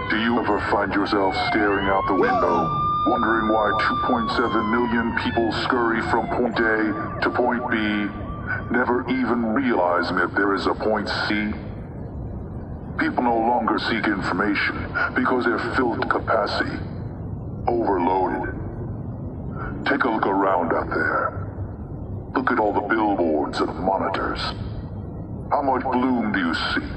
Do you ever find yourself staring out the window, wondering why 2.7 million people scurry from point A to point B, never even realizing that there is a point C? People no longer seek information because they're filled to capacity, overloaded. Take a look around out there. Look at all the billboards and monitors. How much bloom do you see?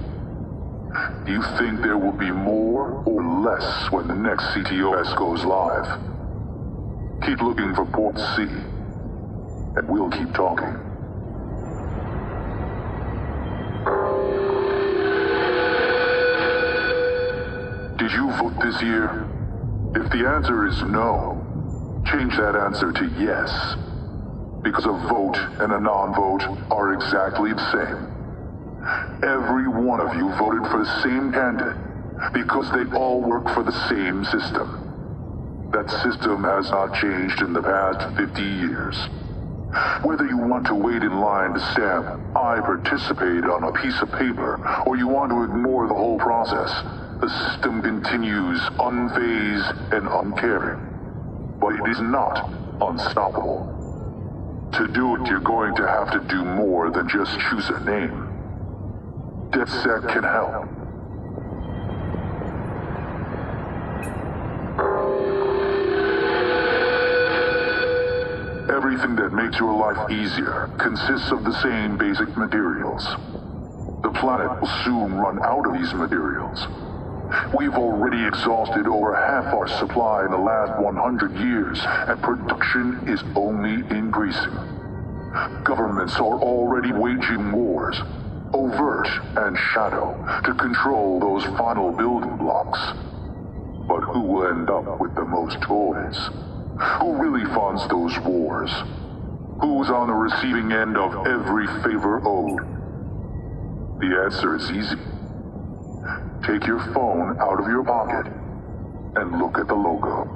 Do you think there will be more or less when the next CTOS goes live? Keep looking for port C, and we'll keep talking. Did you vote this year? If the answer is no, change that answer to yes. Because a vote and a non-vote are exactly the same. Every one of you voted for the same candidate because they all work for the same system. That system has not changed in the past 50 years. Whether you want to wait in line to stamp "I participate" on a piece of paper, or you want to ignore the whole process, the system continues unfazed and uncaring. But it is not unstoppable. To do it, you're going to have to do more than just choose a name. Dec Sec can help. Everything that makes your life easier consists of the same basic materials. The planet will soon run out of these materials. We've already exhausted over half our supply in the last 100 years, and production is only increasing. Governments are already waging wars, overt and shadow, to control those final building blocks. But who will end up with the most toys? Who really funds those wars? Who's on the receiving end of every favor owed? The answer is easy. Take your phone out of your pocket and look at the logo.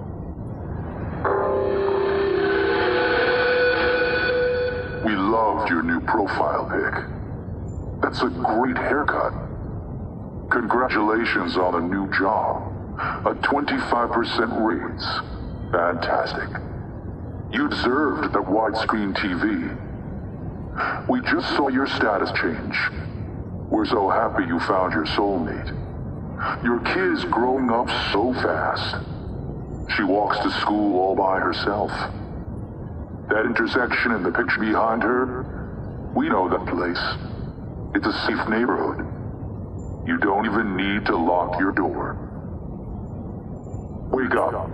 We loved your new profile pic. That's a great haircut. Congratulations on a new job. A 25% raise. Fantastic. You deserved that widescreen TV. We just saw your status change. We're so happy you found your soulmate. Your kid's growing up so fast. She walks to school all by herself. That intersection in the picture behind her, we know that place. It's a safe neighborhood. You don't even need to lock your door. Wake up.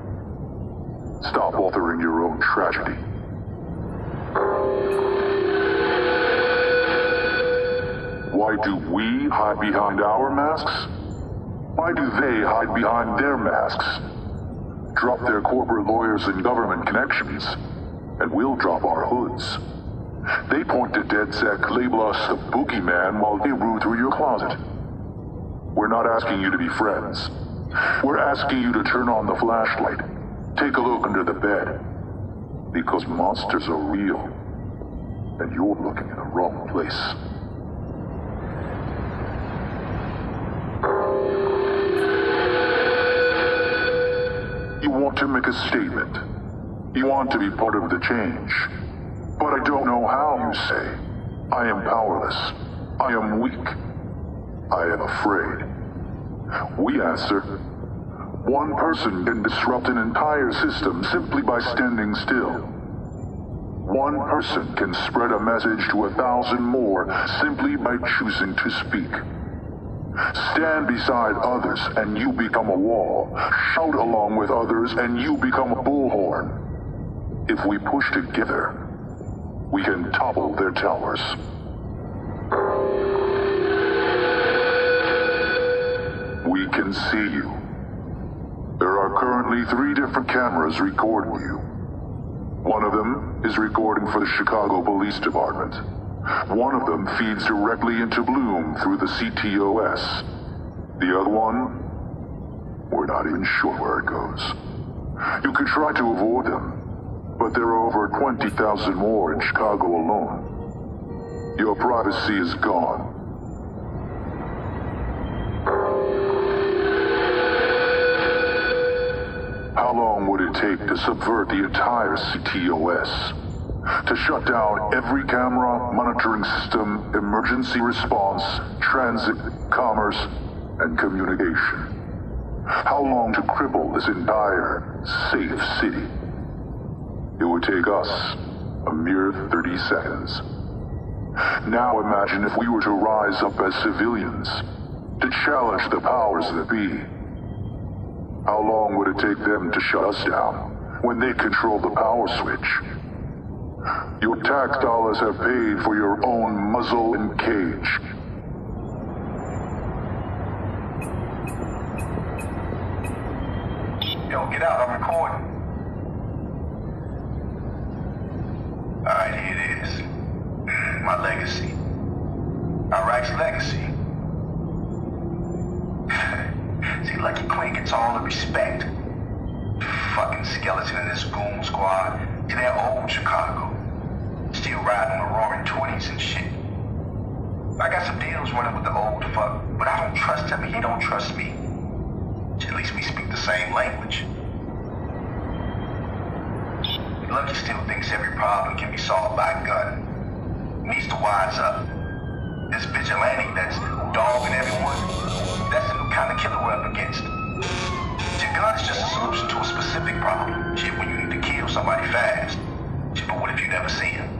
Stop authoring your own tragedy. Why do we hide behind our masks? Why do they hide behind their masks? Drop their corporate lawyers and government connections, and we'll drop our hoods. They point to Dec Sec, label us the boogeyman while they root through your closet. We're not asking you to be friends. We're asking you to turn on the flashlight. Take a look under the bed. Because monsters are real. And you're looking in the wrong place. You want to make a statement. You want to be part of the change. But I don't know how, you say. I am powerless. I am weak. I am afraid. We answer, one person can disrupt an entire system simply by standing still. One person can spread a message to 1,000 more simply by choosing to speak. Stand beside others and you become a wall. Shout along with others and you become a bullhorn. If we push together, we can topple their towers. We can see you. There are currently 3 different cameras recording you. One of them is recording for the Chicago Police Department. One of them feeds directly into Bloom through the CTOS. The other one, we're not even sure where it goes. You could try to avoid them, but there are over 20,000 more in Chicago alone. Your privacy is gone. How long would it take to subvert the entire CTOS? To shut down every camera, monitoring system, emergency response, transit, commerce, and communication? How long to cripple this entire safe city? It would take us a mere 30 seconds. Now imagine if we were to rise up as civilians, to challenge the powers that be. How long would it take them to shut us down when they control the power switch? Your tax dollars have paid for your own muzzle and cage. Yo, get out, I'm recording. Alright, here it is. My legacy. Iraq's legacy. See, Lucky Quinn gets all the respect. Fucking skeleton in this goon squad. See, they're old Chicago. Still riding the roaring 20s and shit. I got some deals running with the old fuck, but I don't trust him and he don't trust me. At least we speak the same language. Lucky still thinks every problem can be solved by a gun. He needs to wise up. This vigilante that's dogging everyone, that's the new kind of killer we're up against. See, a gun is just a solution to a specific problem. Shit, when you need to kill somebody fast. Shit, but what if you never see him?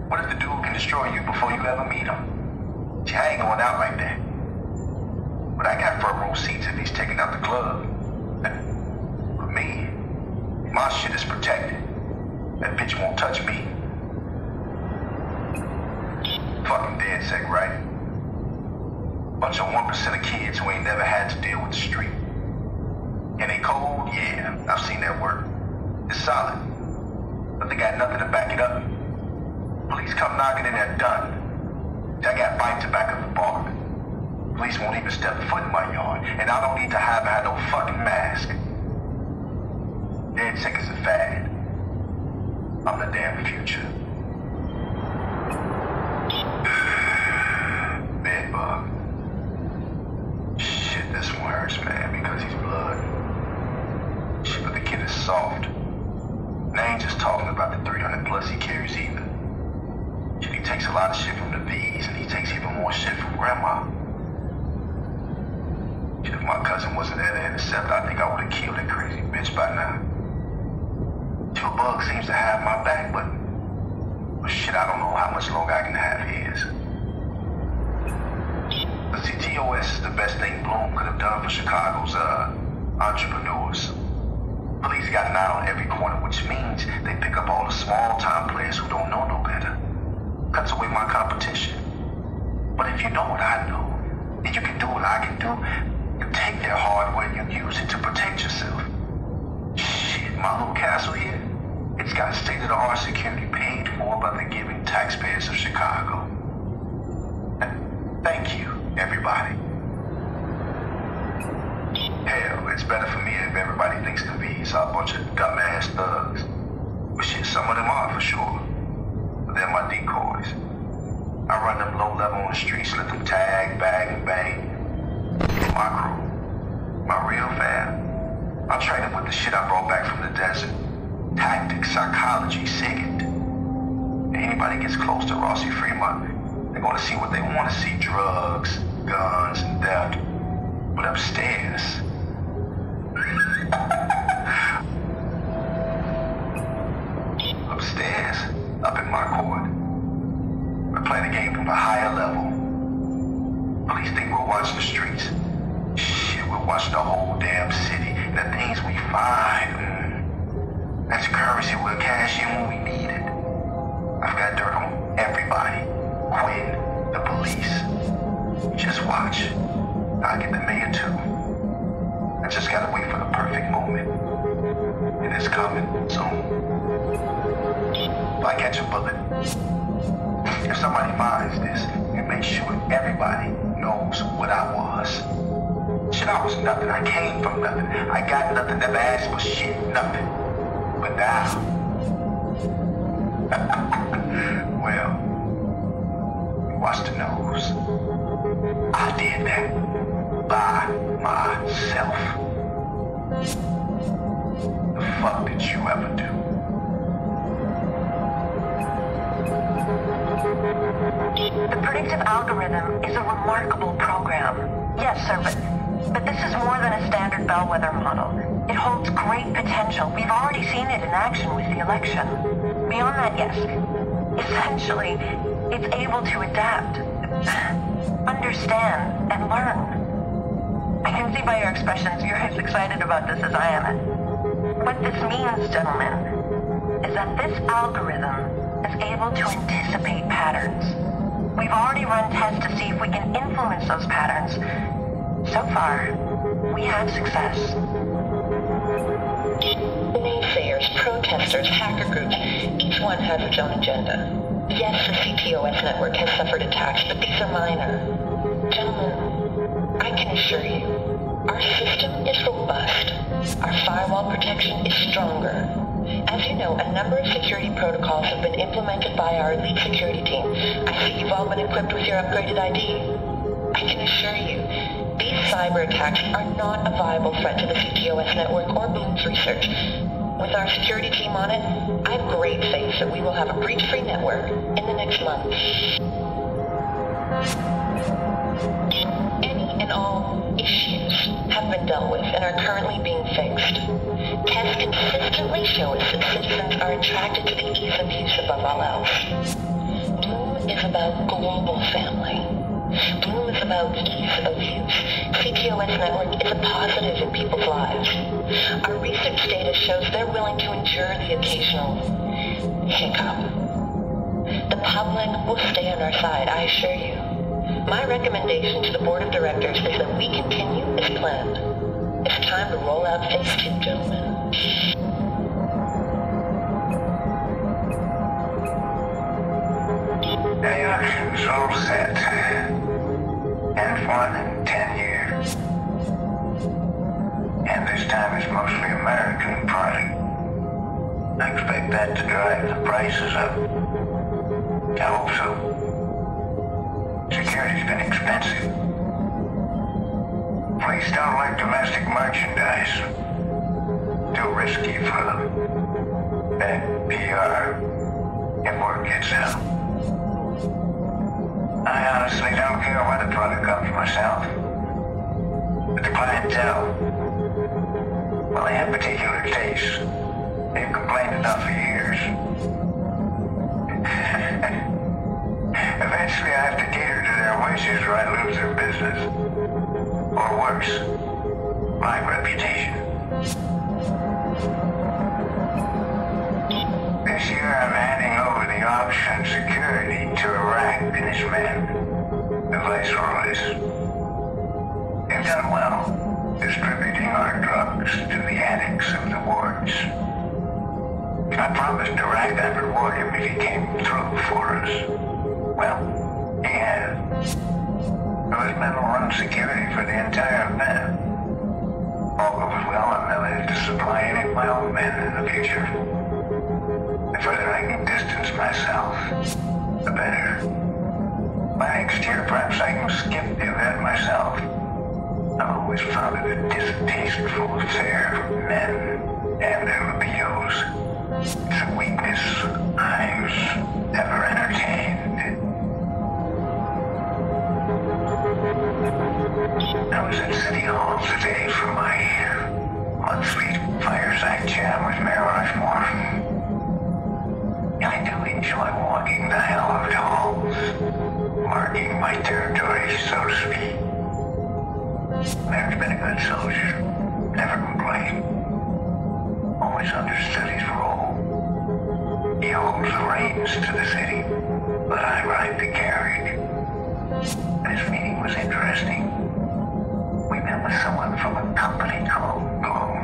What if the dude can destroy you before you ever meet him? See, I ain't going out like that. But I got front row seats if he's taking out the club. For me, my shit is protected. That bitch won't touch me. Fucking Dec Sec, right? Bunch of 1% of kids who ain't never had to deal with the street. And they cold? Yeah, I've seen that work. It's solid. But they got nothing to back it up. Police come knocking and they're done. I got bites to back up the bar. Police won't even step foot in my yard, and I don't need to have no fucking mask. Dec Sec is a fad. I'm the damn future. Bedbug. Shit, this one hurts, man, because he's blood. Shit, but the kid is soft. And I ain't just talking about the 300 plus he carries either. Shit, he takes a lot of shit from the V's, and he takes even more shit from Grandma. Shit, if my cousin wasn't there to intercept, I think I would have killed that crazy bitch by now. Your bug seems to have my back, but shit, I don't know how much longer I can have his. The CTOS is the best thing Bloom could have done for Chicago's entrepreneurs. Police got an eye on every corner, which means they pick up all the small-time players who don't know no better. Cuts away my competition. But if you know what I know, and you can do what I can do, you take their hardware and you use it to protect yourself. Shit, my little castle here, it's got state-of-the-art security paid for by the giving taxpayers of Chicago. Thank you, everybody. Hell, it's better for me if everybody thinks the V's are a bunch of dumbass thugs. But shit, some of them are for sure. But they're my decoys. I run them low level on the streets, let them tag, bag, and bang. My crew, my real fam. I'll train them with the shit I brought back from the desert. Tactics, psychology, SIGINT. Anybody gets close to Rossi Fremont, they're gonna see what they want to see: drugs, guns, and death. But upstairs, upstairs, up in my court, we're playing the game from a higher level. Police think we'll watch the streets. Shit, we'll watch the whole damn city. And the things we find, that's currency we'll cash in when we need it. I've got dirt on everybody. Quinn, the police. Just watch. I'll get the mayor too. I just gotta wait for the perfect moment. And it's coming soon. If I catch a bullet, if somebody finds this, you make sure everybody knows what I was. Shit, I was nothing. I came from nothing. I got nothing. Never asked for shit. Nothing. But now, well, did that by myself. The fuck did you ever do? The predictive algorithm is a remarkable program. Yes, sir, but this is more than a standard bellwether model. It holds great potential. We've already seen it in action with the election. Beyond that, yes. Essentially, it's able to adapt, understand, and learn. I can see by your expressions you're as excited about this as I am. What this means, gentlemen, is that this algorithm is able to anticipate patterns. We've already run tests to see if we can influence those patterns. So far, we have success. Naysayers, protesters, hacker groups, each one has its own agenda. Yes, the CTOS network has suffered attacks, but these are minor. Gentlemen, I can assure you, our system is robust. Our firewall protection is stronger. As you know, a number of security protocols have been implemented by our elite security team. I see you've all been equipped with your upgraded ID. I can assure you, these cyber attacks are not a viable threat to the CTOS network or Bloom's research. With our security team on it, I have great faith that we will have a breach-free network in the next month. Any and all issues have been dealt with and are currently being fixed. Tests consistently show us that citizens are attracted to the ease of use above all else. Bloom is about global family. Bloom is about ease of use. CTOS network is a positive in people's lives. Our research data shows they're willing to endure the occasional hiccup. The public will stay on our side, I assure you. My recommendation to the board of directors is that we continue as planned. It's time to roll out phase 2, gentlemen. The election's all set. And one in 10 years. And this time it's mostly American product. I expect that to drive the prices up. I hope so. Security's been expensive. Police don't like domestic merchandise. Too risky for them. Bad PR if word gets out. I honestly don't care where the product comes myself. But the clientele, well, they have particular tastes. They've complained enough for years. Eventually I have to cater to their wishes or I lose their business. Or worse, my reputation. This year I'm handing over the option security to Iraq and his men, the viceroys. They've done well, distributing our drugs to the addicts of the wards. I promised Iraq I'd reward him if he came through for us. Well, he has. Those men will run security for the entire event. All goes well, I'm able to supply any of my own men in the future. The further I can distance myself, the better. By next year, perhaps I can skip the event myself. I've always found it a distasteful affair for men and their libidos. It's a weakness I've never entertained. I was at City Hall today for my monthly fireside chat with Mayor Rushmore. I do enjoy walking the hallowed halls, marking my territory, so to speak. Mayor's been a good soldier, never complained. Always understood his role. He holds the reins to the city, but I ride the carriage. This meeting was interesting. We met with someone from a company called Bloom.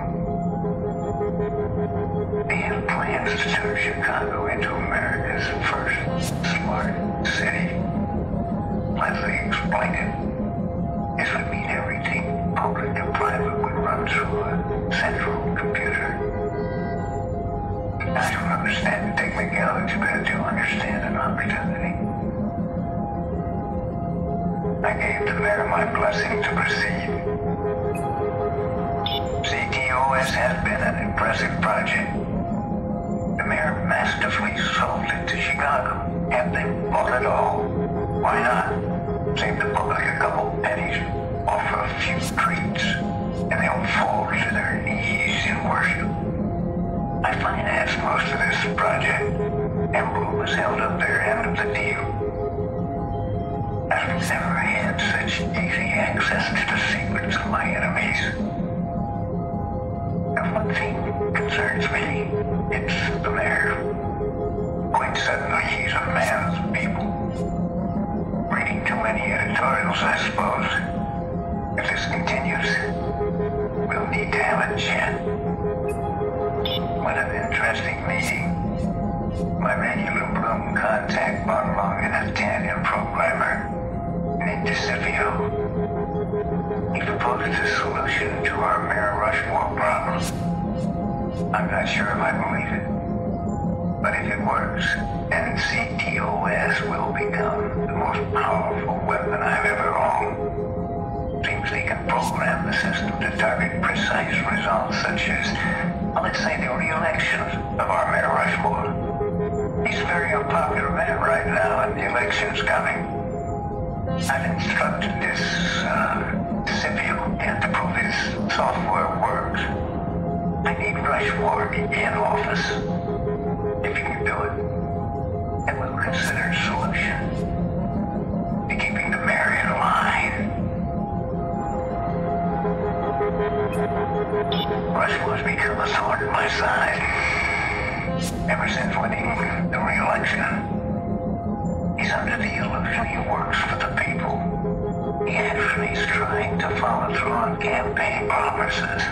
They have plans to turn Chicago into America's first smart city. Leslie explained it. This would mean everything, public and private, would run through a central computer. I don't understand the technicalities, but I do understand an opportunity. I gave them there my blessing to proceed. CTOS has been an impressive project. The mayor masterfully sold it to Chicago, and they bought it all. Why not? Save the public a couple pennies, offer a few treats, and they'll fall to their knees in worship. I financed most of this project, and Bloom has held up their end of the deal. I've never had such easy access to the secrets of my enemies. If one thing concerns me, it's the mayor. Quite suddenly, he's a man's people. Reading too many editorials, I suppose. If this continues, we'll need to have a chat. What an interesting meeting. My regular Bloom contact brought along an Italian programmer named Scipio. He proposed a solution to our Mare Rushmore problem. I'm not sure if I believe it. But if it works, then CTOS will become the most powerful weapon I've ever owned. Seems they can program the system to target precise results such as, let's say, the re-election of our Mayor Rushmore. He's a very unpopular man right now, and the election's coming. I've instructed this, Scipio to prove his software works. I need Rushmore in office. If you can do it, then we'll consider a solution to keeping the mayor in line. Rushmore's become a thorn in my side. Ever since winning the re-election, he's under the illusion he works for the people. He actually is trying to follow through on campaign promises.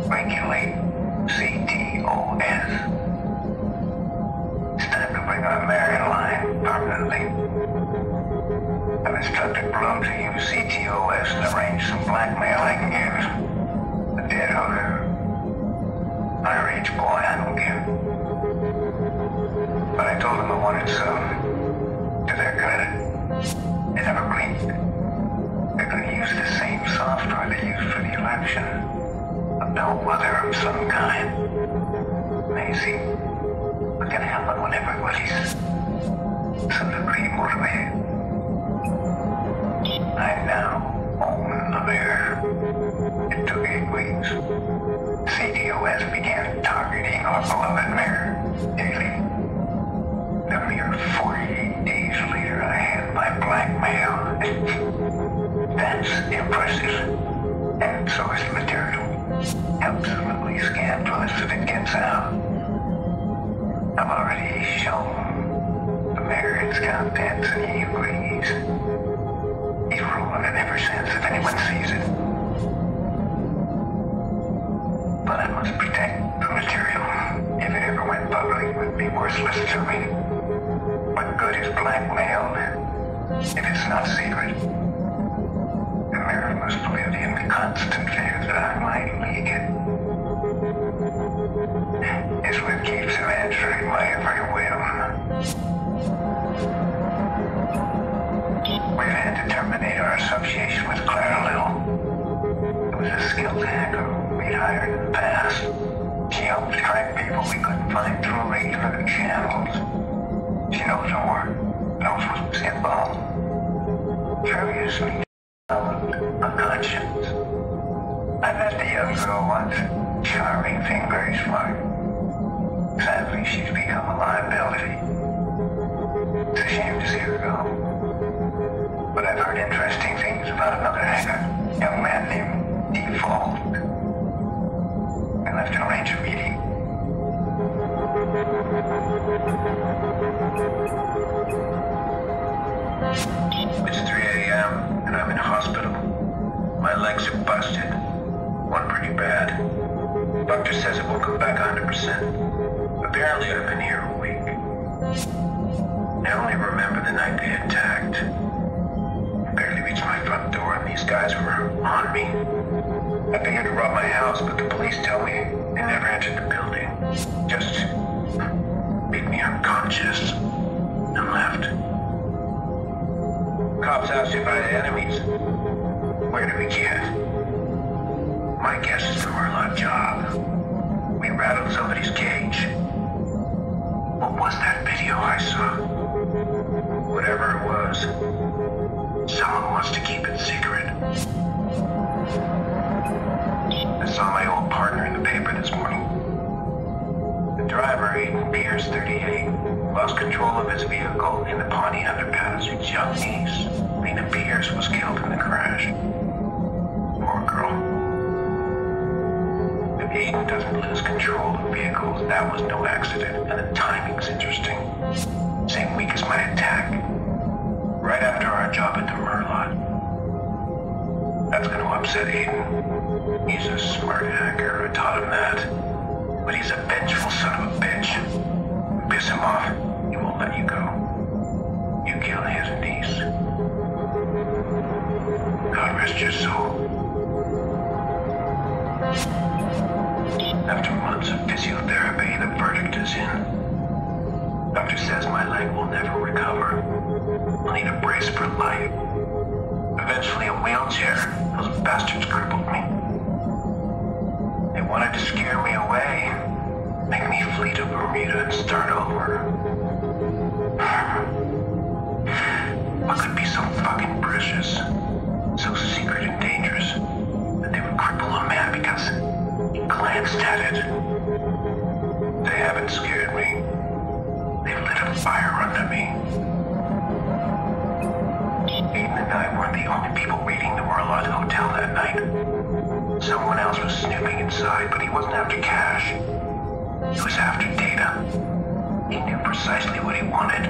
Regulate CTOS. It's time to bring our mayor in line permanently. I've instructed Bloom to use CTOS to arrange some blackmail I can use. A dead hooker. Underage boy, I don't care. But I told them I wanted some. To their credit, they never blinked. They're going to use the same software they used for the election. A bellwether of some kind. Amazing. What can happen when everybody's some degree motivated? I now own the mayor. It took 8 weeks. CTOS began targeting our beloved mayor daily. A mere 48 days later, I had my blackmail. That's impressive. And so is the material. Absolutely scandalous if it gets out. I've already shown the mayor its contents and he agrees. He's ruling it ever since if anyone sees it. But I must protect the material. If it ever went public, it would be worthless to me. What good is blackmail if it's not secret? The mayor must live in the constant fear that I might leak it. It's what keeps him answering my every whim. We've had to terminate our association with Clara Little. It was a skilled hacker we'd hired in the past. She helped track people we couldn't find through regular channels. She knows our work, knows what's involved. Curiously, a conscience. I met the young girl once. Charming thing, very smart. Sadly, she's become a liability. It's a shame to see her go. But I've heard interesting things about another hacker, young man named Default. I left to arrange a meeting. It's 3 a.m. and I'm in hospital. My legs are busted. One pretty bad. Doctor says it will come back 100%. Apparently I've been here a week. I only remember the night they attacked. I barely reached my front door and these guys were on me. I figured to rob my house, but the police tell me they never entered the building. Just made me unconscious and left. I cops asked if I had enemies. Where did we get? My guess is the Murloc job. We rattled somebody's cage. What was that video I saw? Whatever it was, someone wants to keep it secret. I saw my old partner in the paper this morning. The driver, Aiden Pierce, 38, lost control of his vehicle in the Pawnee underpass. His young niece, Lena Pierce, was killed in the crash. Poor girl. If Aiden doesn't lose control of vehicles, that was no accident, and the timing's interesting. Same week as my attack. Right after our job at the Murloc. That's gonna upset Aiden. He's a smart hacker, I taught him that. But he's a vengeful son of a bitch. Piss him off, he won't let you go. You kill his niece. God rest your soul. After months of physiotherapy, the verdict is in. Doctor says my leg will never recover. I'll need a brace for life. Eventually a wheelchair. Those bastards crippled me. They wanted to scare me away. Make me flee to Bermuda and start over. What could be so fucking precious, so secret and dangerous, that they would cripple a man because he glanced at it? They haven't scared me. They've lit a fire under me. Aiden and I weren't the only people raiding the Murloc hotel that night. Someone else was snooping inside, but he wasn't after cash. He was after data. He knew precisely what he wanted.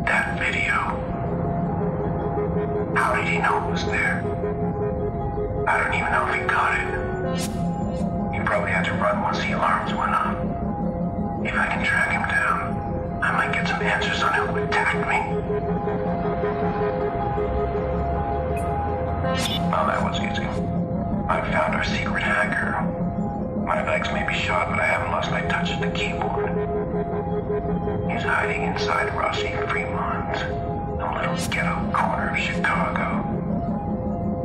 That video. How did he know it was there? I don't even know if he got it. He probably had to run once the alarms went off. If I can track him down, I might get some answers on who attacked me. Well, that was easy. I found our secret hacker. My legs may be shot, but I haven't lost my touch at the keyboard. He's hiding inside Rossi Fremont, a little ghetto corner of Chicago.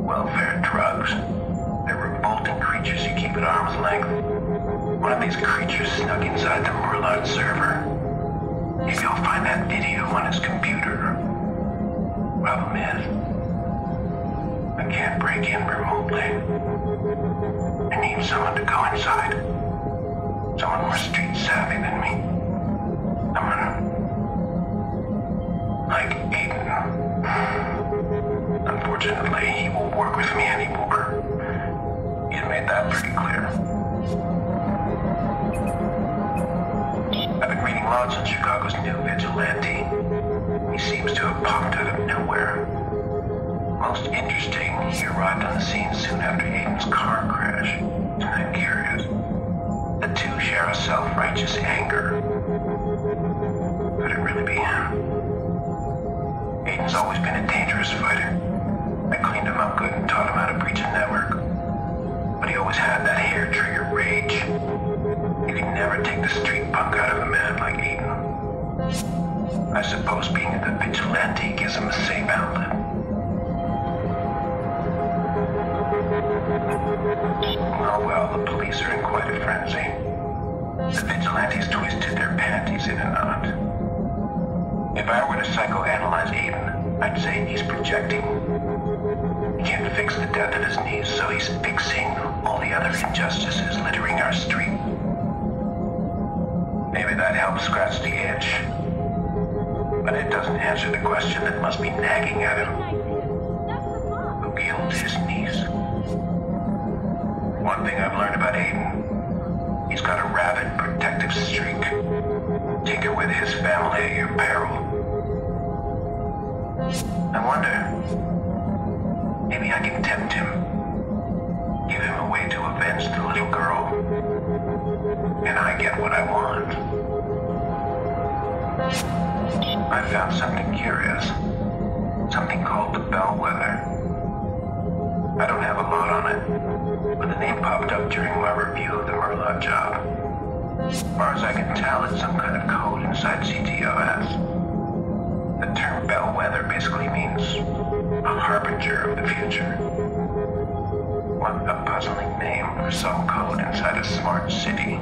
Welfare drugs. They're revolting creatures you keep at arm's length. One of these creatures snuck inside the Murloc server. Maybe I'll find that video on his computer. Problem is, I can't break in remotely. I need someone to go inside. Someone more street savvy than me. Someone like Aiden. Unfortunately, he won't work with me anymore. He's made that pretty clear. I've been reading lots on Chicago's new vigilante. He seems to have popped out of nowhere. Most interesting, he arrived on the scene soon after Aiden's car crash. And I'm curious. The two share a self-righteous anger. Could it really be him? Aiden's always been a dangerous fighter. I cleaned him up good and taught him how to breach a network. But he always had that hair-trigger rage. You can never take the street punk out of a man like Aiden. I suppose being the vigilante gives him a safe outlet. Oh well, the police are in quite a frenzy. The vigilantes twisted their panties in a knot. If I were to psychoanalyze Aiden, I'd say he's projecting. He can't fix the death of his niece, so he's fixing all the other injustices littering our street. Maybe that helps scratch the itch. But it doesn't answer the question that must be nagging at him. Who killed his niece? One thing I've learned about Aiden, he's got a rabid protective streak. Tinker with his family at your peril. I wonder, maybe I can tempt him. Give him a way to avenge the little girl. And I get what I want. I found something curious. Something called the Bellwether. I don't have a lot on it, but the name popped up during my review of the Murloc job. As far as I can tell, it's some kind of code inside CTOS. The term bellwether basically means a harbinger of the future. What a puzzling name for some code inside a smart city.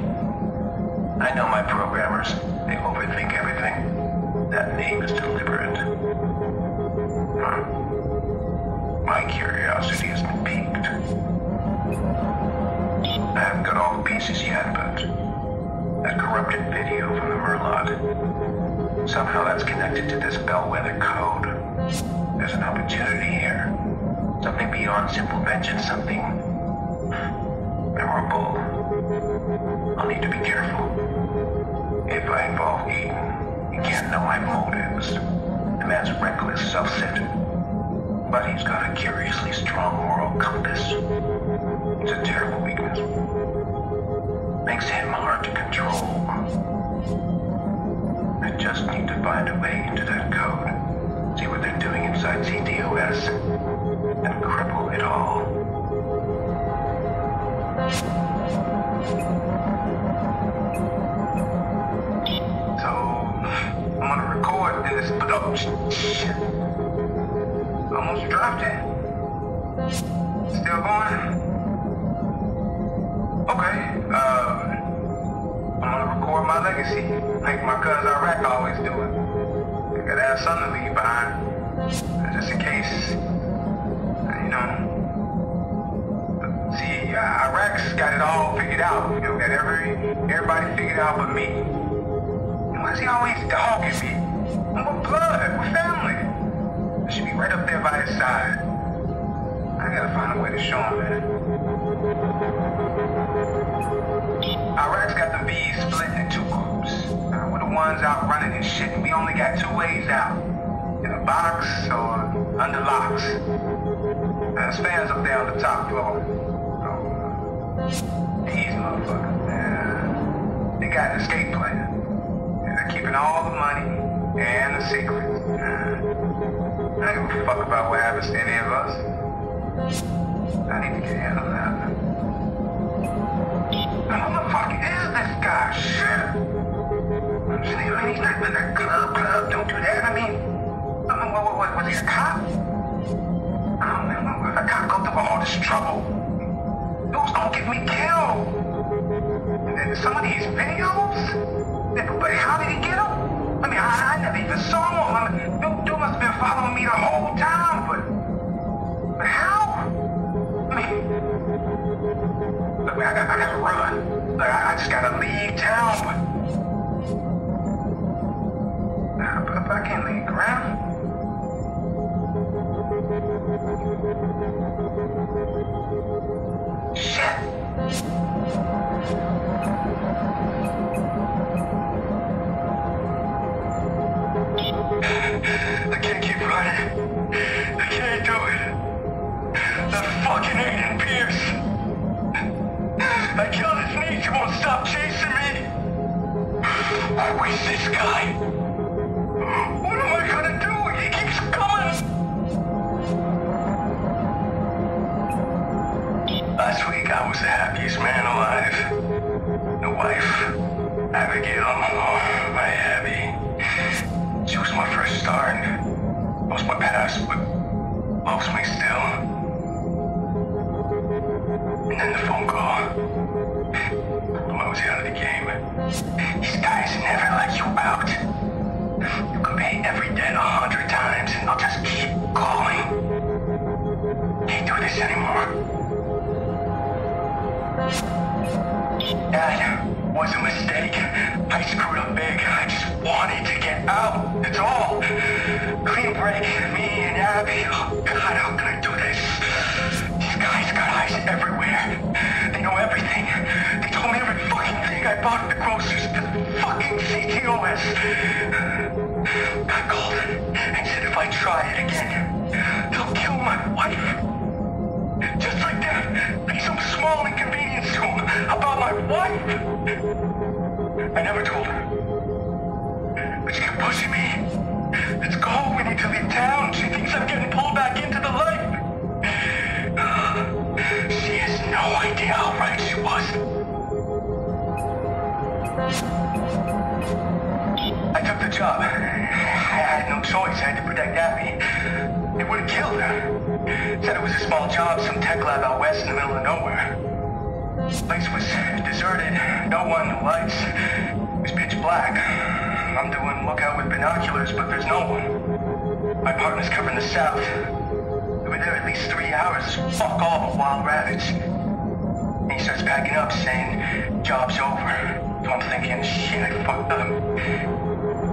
I know my programmers, they overthink everything. That name is deliberate. My curiosity has been piqued. I haven't got all the pieces yet, but that corrupted video from the Merlot, somehow that's connected to this bellwether code. There's an opportunity here. Something beyond simple vengeance, something memorable. I'll need to be careful. If I involve Eden, he can't know my motives. The man's reckless, self-centered. But he's got a curiously strong moral compass. It's a terrible weakness. Makes him hard to control. I just need to find a way into that code. See what they're doing inside CTOS. And cripple it all. So, I'm gonna record this. Oh, shit. Almost dropped it. Still going? Okay, I'm gonna record my legacy, like my cousin Iraq always do it. I gotta have something to leave behind, just in case, you know. See, Iraq's got it all figured out, you know, got everybody figured out but me. Why is he always dogging me? We're blood, we're family. I should be right up there by his side. I gotta find a way to show him that. Iraq's got the V's split in two groups. We're the ones out running this shit, and we only got two ways out. In a box or under locks. Spans up there on the top floor. These motherfuckers, they got an escape plan. They're keeping all the money and the secrets. I don't give a fuck about what happens to any of us. I need to get out of that. Who the fuck is this guy? Shit. I mean, he's not in a club. Don't do that. I mean, what, was he a cop? Oh, man, a cop go through all this trouble. Dude's gonna get me killed. And then some of these videos? But how did he get them? I mean, I never even saw him. I mean, dude must have been following me the whole time, but how? I mean, look, I gotta run. Like, I just gotta leave town, but I can't leave ground. Shit. I can't keep running. I can't do it. That fucking Aiden Pierce. I killed his niece. He won't stop chasing me. Where's this guy? What am I gonna do? He keeps coming. Last week I was the happiest man alive. The wife, Abigail, oh, my Abby. She was my first start. Lost my past, but loves me still. And then the phone call. I was out of the game. These guys never let you out. You can pay every debt 100 times and they'll just keep calling. Can't do this anymore. That was a mistake. I screwed up big. I just wanted to get out. That's all. Clean break. Me and Abby. Oh, God, how can I do this? These guys got eyes everywhere. They know everything. They told me every fucking thing I bought at the grocers. The fucking CTOS. I called and said if I try it again, they'll kill my wife. Just like that. Be some small inconvenience to him about my wife. I never told her. But she kept pushing me. Let's go. We need to leave town. She thinks I'm getting pulled back into the life. She has no idea how right she was. I took the job. I had no choice. I had to protect Abby. They would have killed her. Said it was a small job, some tech lab out west in the middle of nowhere. The place was deserted, no one, no lights. It was pitch black. I'm doing lookout with binoculars, but there's no one. My partner's covering the south. We were there at least 3 hours. Fuck all but wild rabbits. And he starts packing up, saying, job's over. So I'm thinking, shit, I fucked up.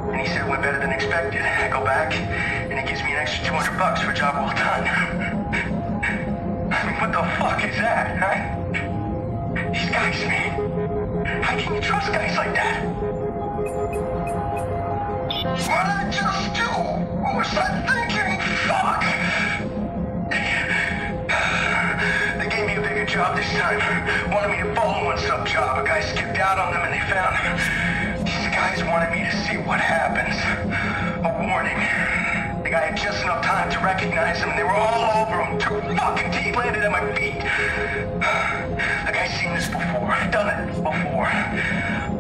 And he said it went better than expected. I go back, and he gives me an extra $200 for a job well done. I mean, what the fuck is that, huh? These guys, man. How can you trust guys like that? What'd I just do? What was I thinking? Fuck! They gave me a bigger job this time. Wanted me to follow one sub-job. A guy skipped out on them and they found him. These guys wanted me to see what happens. A warning. The guy had just enough time to recognize him and they were all over him. 2 fucking teeth landed at my feet. The guy's seen this before. Done it before.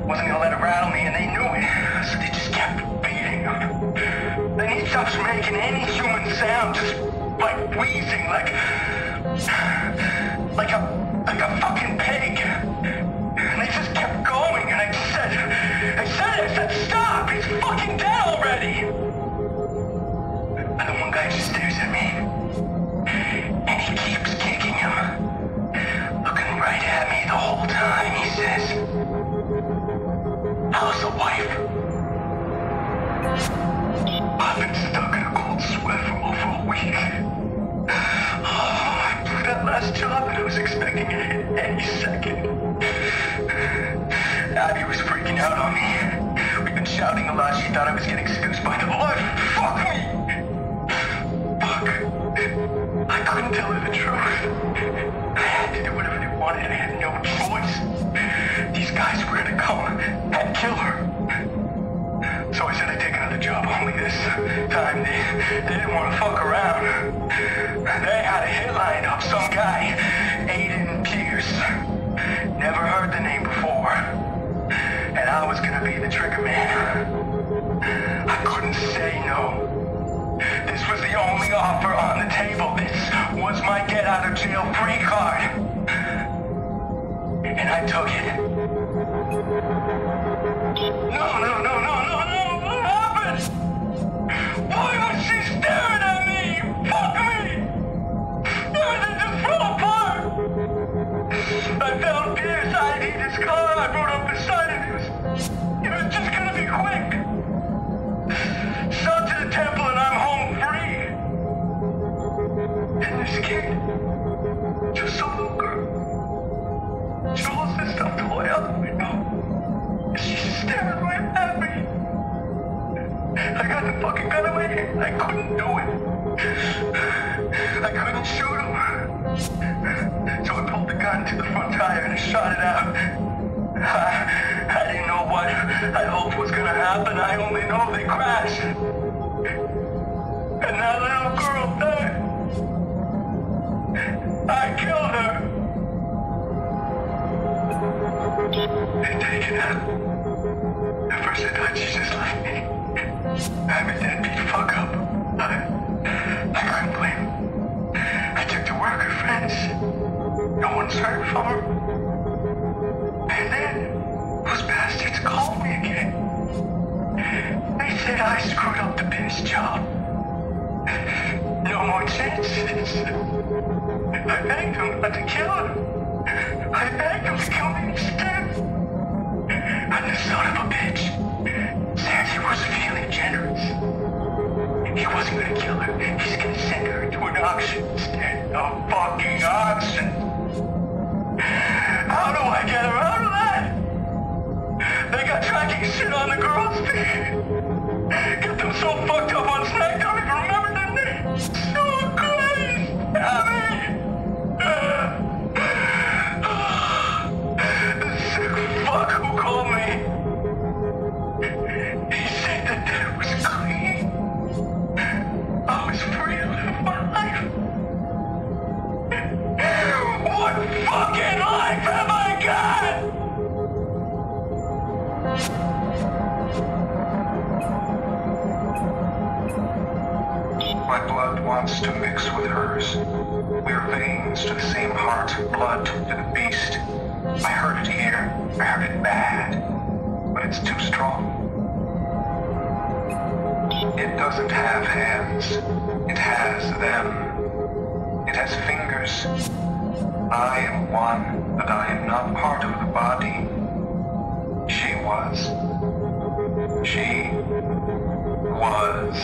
Wasn't gonna let it rattle me and they knew it. So they just kept beating him. Then he stops making any human sound. Just like wheezing, like a fucking pig. And they just kept going, and I said, stop! He's fucking dead already! And the one guy just stares at me, and he keeps kicking him. Looking right at me the whole time, he says, how's the wife? I've been stuck in a cold sweat for over a week. That last job and I was expecting a hit any second. Abby was freaking out on me. We've been shouting a lot. She thought I was getting seduced by the blood. Fuck me! Fuck. I couldn't tell her the truth. I had to do whatever they wanted. I had no choice. These guys were gonna come and kill her. So I said I'd take another job, only this time they didn't want to fuck around. They had a hit lined up, some guy, Aiden Pierce. Never heard the name before. And I was gonna be the trigger man. I couldn't say no. This was the only offer on the table. This was my get out of jail free card. And I took it. No. What happened? Why was she staring at me? Fuck me! Everything just fell apart! I found Pierce. I need his car. I rode up beside him. It was just gonna be quick. Shot to the temple and I'm home free. And this kid, just a little girl, she holds this stuffed toy out the window. She's staring right at me. I got the fucking gun in my hand. I couldn't do it. I couldn't shoot him. So I pulled the gun to the front tire and I shot it out. I didn't know what I hoped was gonna happen. I only know they crashed. And that little girl died. I killed her. They take it out. At first I thought she just left me. I'm a deadbeat fuck up. I couldn't blame him. I took to work her friends. No one's heard from her. And then those bastards called me again. They said I screwed up the Pierce job. No more chances. I begged him not to kill her. I begged him to kill me instead. And the son of a bitch said he was feeling generous. He wasn't gonna kill her. He's gonna send her to an auction instead. A fucking auction. How do I get her out of that? They got tracking shit on the girls' feet. Get them so fucked up on Snack, don't even remember their names. So Christ, Abby! The sick fuck who called me. He said that it was clean. I was free to live my life. What fucking life have I got? My blood wants to mix with hers. We're veins to the same heart, blood to the beast. I heard it here. I heard it bad. But it's too strong. It doesn't have hands. It has them. It has fingers. I am one, but I am not part of the body. She was. She was.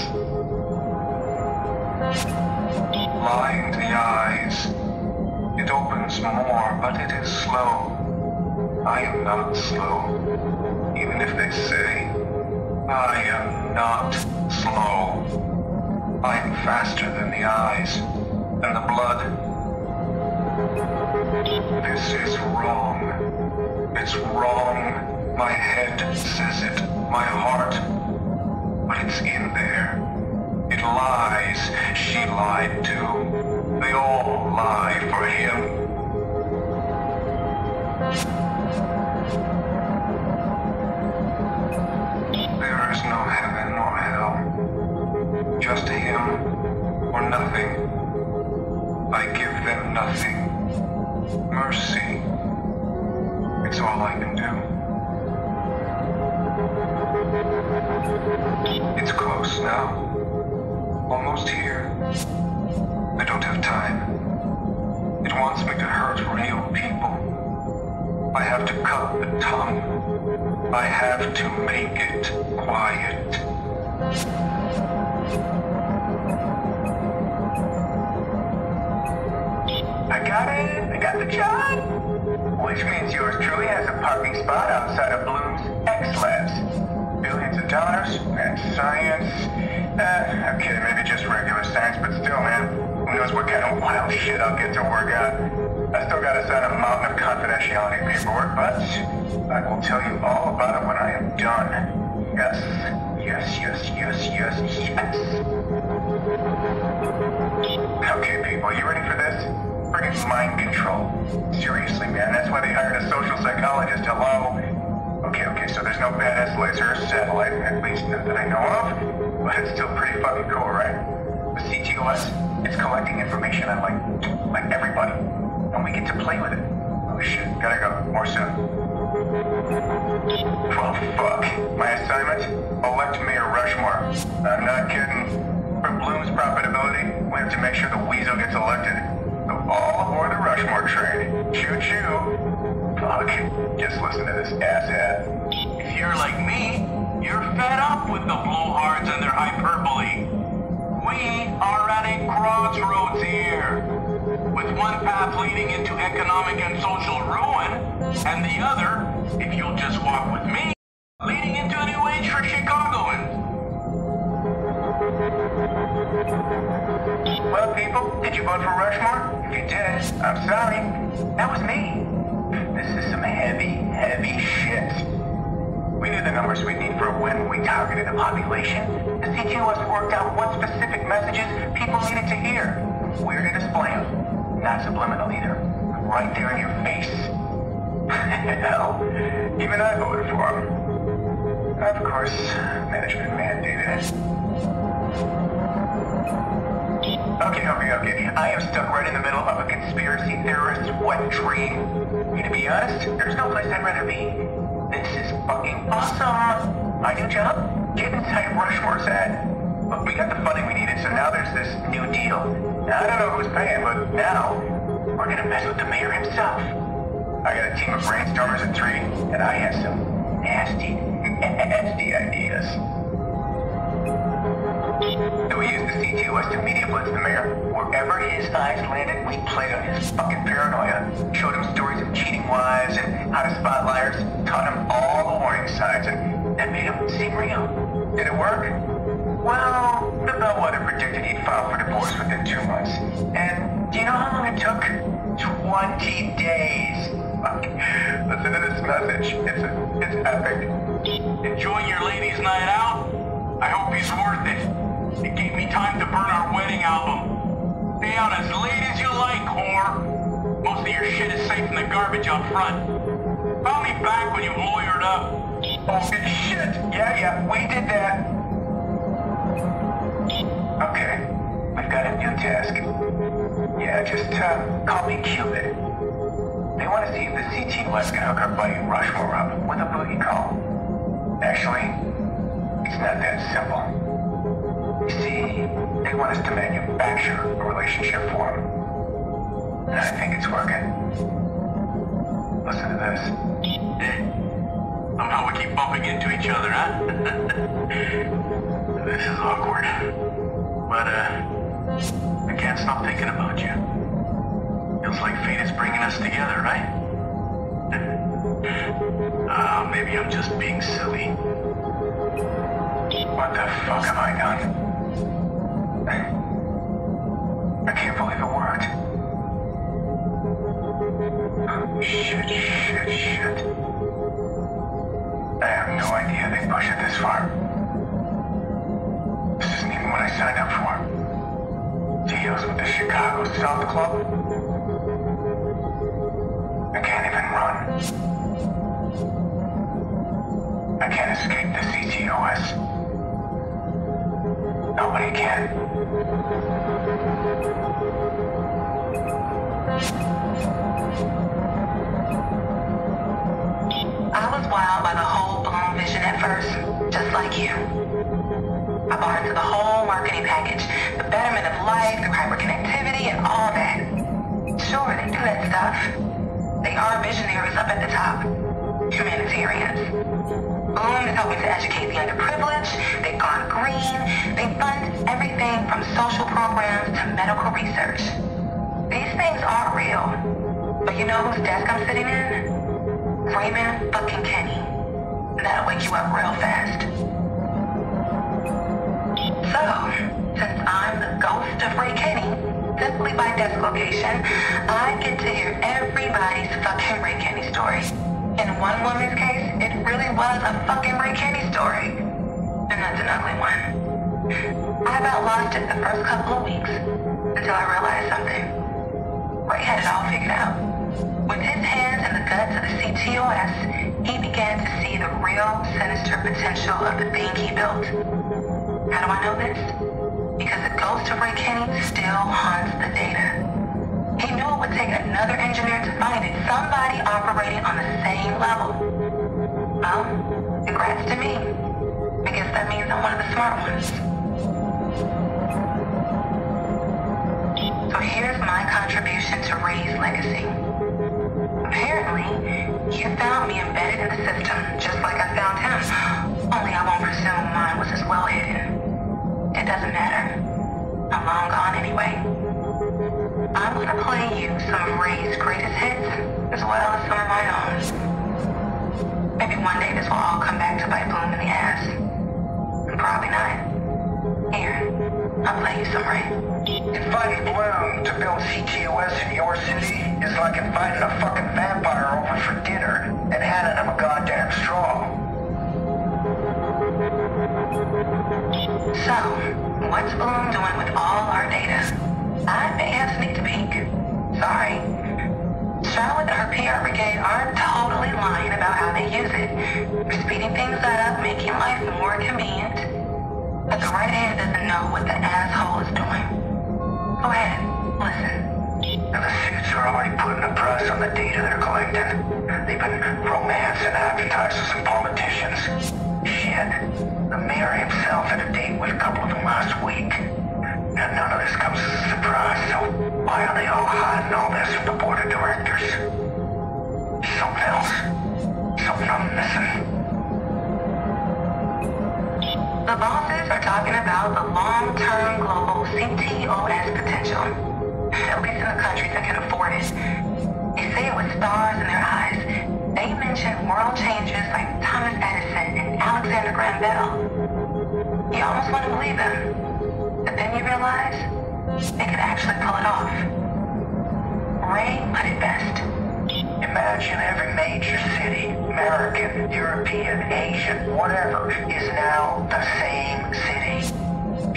Lying to the eyes. It opens more, but it is slow. I am not slow. Even if they say, I am not slow. I am faster than the eyes, than the blood. This is wrong. It's wrong. My head says it. My heart. But it's in there. It lies. She lied too. They all lie for him. There is no heaven or hell. Just him or nothing. I give them nothing. Mercy. It's all I can do. It's close now. Almost here. I don't have time. It wants me to hurt real people. I have to cut the tongue. I have to make it quiet. I got it. I got the job. Which means yours truly has a parking spot outside of Bloom's X-Labs. Billions of dollars and science. Okay, maybe just regular science, but still, man. Who knows what kind of wild shit I'll get to work out. I still gotta sign a mountain of confidentiality paperwork, but I will tell you all about it when I am done. Yes. Yes, yes, yes, yes, yes. Okay, people, you ready for this? Friggin' mind control. Seriously, man, that's why they hired a social psychologist, hello? Okay, so there's no badass laser or satellite, at least not that I know of, but it's still pretty fucking cool, right? The CTOS, it's collecting information on, like everybody, and we get to play with it. Oh shit, gotta go, more soon. Well, fuck. My assignment? Elect Mayor Rushmore. I'm not kidding. For Bloom's profitability, we have to make sure the weasel gets elected. So all aboard the Rushmore train. Choo-choo. Fuck. Just listen to this asshat. If you're like me, you're fed up with the blowhards and their hyperbole. We are at a crossroads here, with one path leading into economic and social ruin, and the other, if you'll just walk with me, leading into a new age for Chicagoans. Well, people, did you vote for Rushmore? If you did, I'm sorry. That was me. This is some heavy, heavy shit. We knew the numbers we'd need for a win when we targeted the population. The CTOS worked out what specific messages people needed to hear. We're to display them. Not subliminal either. Right there in your face. Hell, even I voted for him. Of course, management mandated it. Okay. I am stuck right in the middle of a conspiracy theorist's wet dream. And to be honest, there's no place I'd rather be. This is fucking awesome. My new job? Get inside Rushmore's head. Look, we got the funding we needed, so now there's this new deal. Now, I don't know who's paying, but now we're gonna mess with the mayor himself. I got a team of brainstormers at 3, and I have some nasty ideas. So we used the CTOS to media blitz the mayor. Wherever his eyes landed, we played on his fucking paranoia. Showed him stories of cheating wives and how to spot liars. Taught him all the warning signs, and that made him seem real. Did it work? Well, the bellwether predicted he'd file for divorce within 2 months. And do you know how long it took? 20 days. Fuck. Listen to this message. It's epic. Enjoying your ladies' night out? I hope he's worth it. It gave me time to burn our wedding album. Stay out as late as you like, whore. Most of your shit is safe in the garbage out front. Call me back when you've lawyered up. Oh, shit. Yeah, we did that. Okay. got a new task. Yeah, just call me Cupid. They want to see if the CTOS can hook our buddy Rushmore up with a booty call. Actually, it's not that simple. You see, they want us to manufacture a relationship for them. And I think it's working. Listen to this. Somehow we keep bumping into each other, huh? This is awkward. But, I can't stop thinking about you. Feels like fate is bringing us together, right? Maybe I'm just being silly. What the fuck have I done? I can't believe it worked. Shit. I have no idea they push it this far. This isn't even what I signed up for. Deals with the Chicago South Club? I can't even run. I can't escape the CTOS. Nobody can. I was wild by the whole Bloom vision at first, just like you. I bought into the whole marketing package, the betterment of life through hyperconnectivity and all that. Sure, they do that stuff. They are visionaries up at the top. Humanitarians. Bloom is helping to educate the underprivileged. They've gone green. They fund everything from social programs to medical research. These things are real. But you know whose desk I'm sitting in? Raymond fucking Kenny. That'll wake you up real fast. So, since I'm the ghost of Ray Kenny, simply by desk location, I get to hear everybody's fucking Ray Kenny story. In one woman's case, it really was a fucking Ray Kenny story. And that's an ugly one. I about lost it the first couple of weeks, until I realized something. Ray had it all figured out. With his hands in the guts of the CTOS, he began to see the real sinister potential of the thing he built. How do I know this? Because the ghost of Ray Kenny still haunts the data. He knew it would take another engineer to find it, somebody operating on the same level. Well, congrats to me. I guess that means I'm one of the smart ones. So here's my contribution to Ray's legacy. Apparently, you found me embedded in the system, just like I found him. Only I won't presume mine was as well hidden. It doesn't matter. I'm long gone anyway. I'm gonna play you some of Ray's greatest hits, as well as some of my own. Maybe one day this will all come back to bite Bloom in the ass. Probably not. Here, I'll play you some Ray. Inviting Bloom to build CTOS in your city is like inviting a fucking vampire over for dinner and handing him a goddamn straw. So, what's Bloom doing with all our data? I may have sneaked a peek. Sorry. Charlotte and her PR brigade aren't totally lying about how they use it. They're speeding things up, making life more convenient. But the right hand doesn't know what the asshole is doing. Go ahead, listen. The suits are already putting a price on the data they're collecting. They've been romancing advertisers and politicians. Shit. The mayor himself had a date with a couple of them last week. And none of this comes as a surprise, so why are they all hiding all this from the board of directors? Something else. Something I'm missing. The bosses are talking about the long-term global CTOS potential. At least in the countries that can afford it. They say it with stars in their eyes. They mention world changers like Thomas Edison and Alexander Graham Bell. You almost want to believe them. But then you realize they could actually pull it off. Ray put it best. Imagine every major city, American, European, Asian, whatever, is now the same city.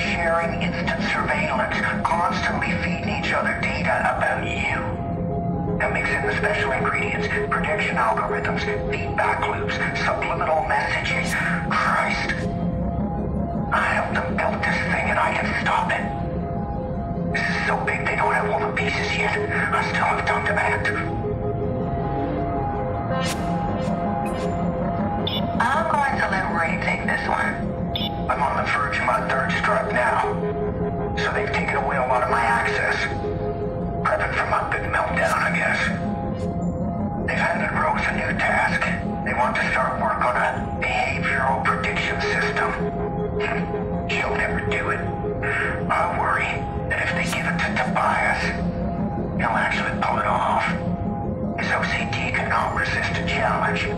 Sharing instant surveillance, constantly feeding each other data about you. And mix in the special ingredients, prediction algorithms, feedback loops, subliminal messaging. Christ. I helped them build this thing and I can stop it. shit. I still have time to act. I'm going to let Ray take this one. I'm on the verge of my third strike now, so they've taken away a lot of my access. Prepping for my big meltdown, I guess. They've handed Rose a new task. They want to start work on a behavioral prediction system. She'll never do it. I worry that if they give it to Tobias, he'll actually pull it off. His OCD cannot resist a challenge.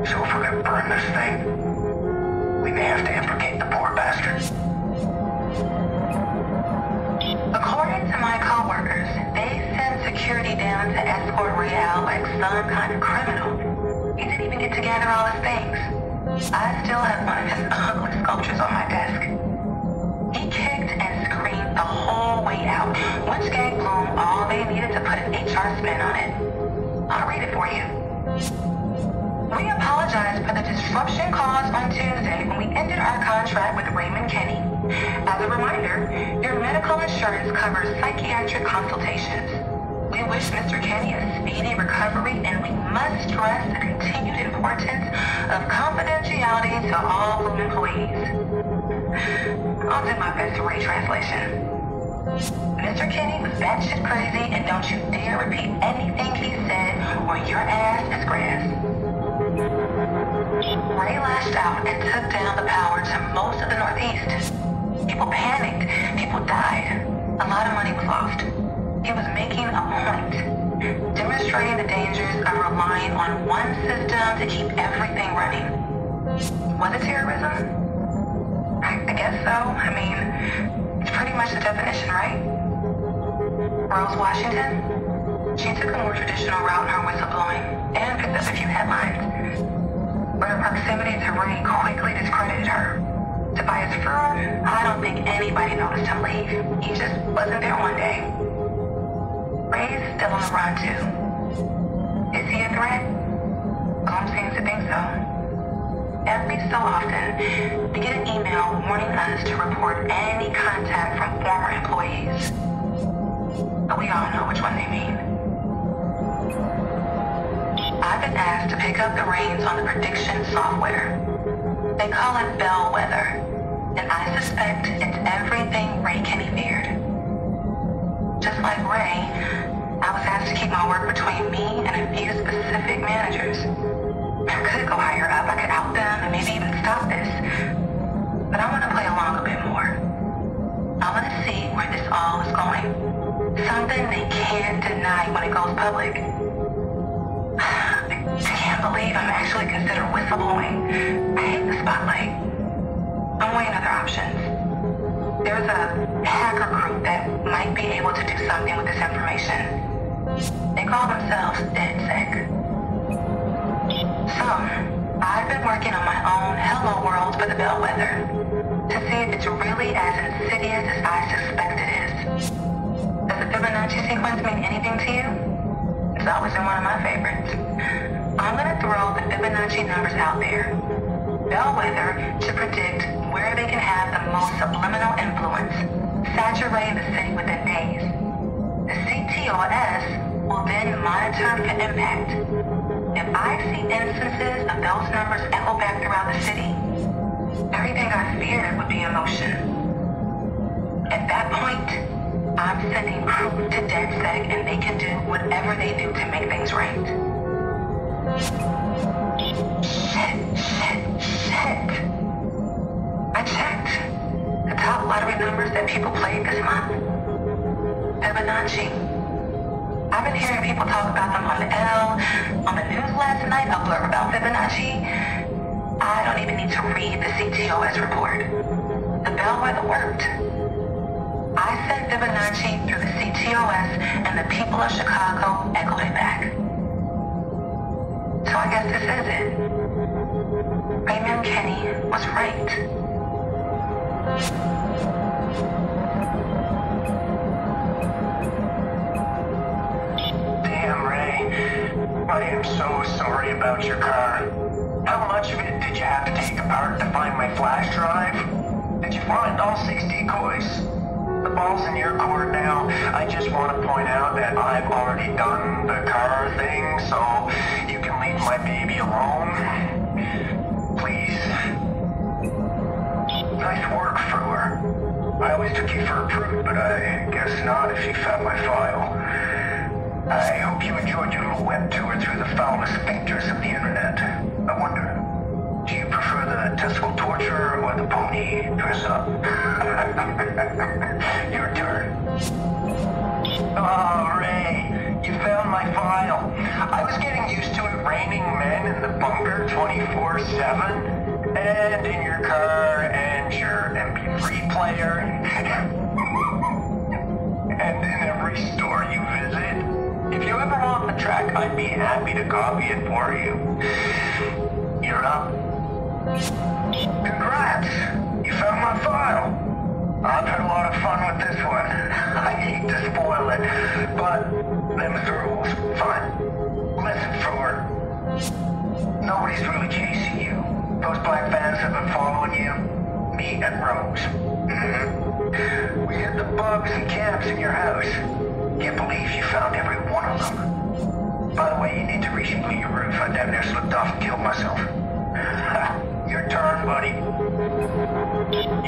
So if we're gonna burn this thing, we may have to implicate the poor bastard. According to my coworkers, they sent security down to escort Ray out like some kind of criminal. He didn't even get to gather all his things. I still have one of his ugly sculptures on my desk. He kicked and screamed the whole way out, which gave Bloom all they needed to put an HR spin on it. I'll read it for you. We apologize for the disruption caused on Tuesday when we ended our contract with Raymond Kenny. As a reminder, your medical insurance covers psychiatric consultations. We wish Mr. Kenny a speedy recovery, and we must stress the continued importance of confidentiality to all Bloom employees. I'll do my best to read translation. Mr. Kenny was batshit crazy, and don't you dare repeat anything he said, or your ass is grass. Ray lashed out and took down the power to most of the Northeast. People panicked. People died. A lot of money was lost. He was making a point, demonstrating the dangers of relying on one system to keep everything running. Was it terrorism? I guess so. I mean, it's pretty much the definition, right? Rose Washington? She took a more traditional route in her whistleblowing and picked up a few headlines. But her proximity to Ray quickly discredited her. Tobias Furr, I don't think anybody noticed him leave. He just wasn't there one day. Ray's still on the run, too. Is he a threat? Bloom seems to think so. Every so often, we get an email warning us to report any contact from former employees. But we all know which one they mean. I've been asked to pick up the reins on the prediction software. They call it Bellwether, and I suspect it's everything Ray Kenny feared. Just like Ray, I was asked to keep my work between me and a few specific managers. I could go higher up, I could out them, and maybe even stop this. But I want to play along a bit more. I want to see where this all is going. Something they can't deny when it goes public. I can't believe I'm actually considered whistleblowing. I hate the spotlight. I'm weighing other options. There's a hacker group that might be able to do something with this information. They call themselves Dec Sec. So, I've been working on my own hello world for the Bellwether to see if it's really as insidious as I suspect it is. Does the Fibonacci sequence mean anything to you? It's always been one of my favorites. I'm going to throw the Fibonacci numbers out there. Bellwether to predict where they can have the most subliminal influence, saturating the city with their days. The CTOS will then monitor for impact. If I see instances of those numbers echo back throughout the city, everything I feared would be in motion. At that point, I'm sending proof to Dec Sec, and they can do whatever they do to make things right. Shit. I checked. The top lottery numbers that people played this month. Fibonacci. I've been hearing people talk about them on the L, on the news last night, a blurb about Fibonacci. I don't even need to read the CTOS report. The Bellwether worked. I sent Fibonacci through the CTOS, and the people of Chicago echoed it back. So I guess this is it. Raymond Kenny was right. Damn, Ray. I am so sorry about your car. How much of it did you have to take apart to find my flash drive? Did you find all 6 decoys? The ball's in your court now. I just want to point out that I've already done the car thing, so you can leave my baby alone. Please. Nice work, Frewer. I always took you for a prude, but I guess not if you found my file. I hope you enjoyed your little web tour through the foulest sphincters of the internet. I wonder, do you prefer the testicle torture or the pony dress up? Your turn. Oh, Ray, you found my file. I was getting used to it raining men in the bunker 24/7, and in your car, and your MP3 player, and in every store you visit. If you ever want the track, I'd be happy to copy it for you. You're up. Congrats! You found my file. I've had a lot of fun with this one. I hate to spoil it, but them's the rules. Fine. Listen, Frewer. Nobody's really chasing you. Those black vans have been following you. Me and Rose. Mm-hmm. We hit the bugs and camps in your house. Can't believe you found every one of them. By the way, you need to reshape your roof. I damn near slipped off and killed myself. Your turn, buddy.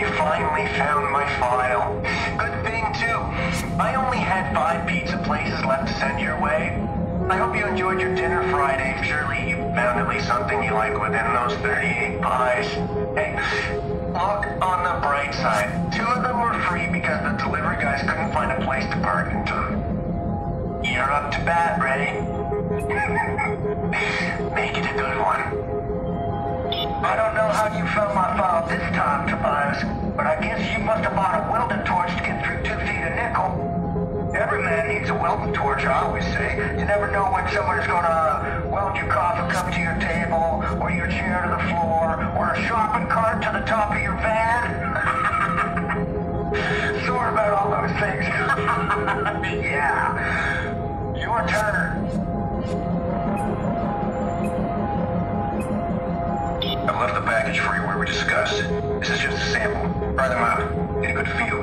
You finally found my file. Good thing, too. I only had 5 pizza places left to send your way. I hope you enjoyed your dinner Friday. Surely you found at least something you like within those 38 pies. Hey, look on the bright side. 2 of them were free because the delivery guys couldn't find a place to park in time. You're up to bat, Ray. Make it a good one. I don't know how you found my file this time, Tobias, but I guess you must have bought a welding torch to get through 2 feet of nickel. Every man needs a welding torch, I always say. You never know when somebody's gonna weld your coffee cup to your table, or your chair to the floor, or a shopping cart to the top of your van. Sorry about all those things. Yeah. Your turn. I've left the package for you where we discussed. This is just a sample. Try them out. Get a good feel.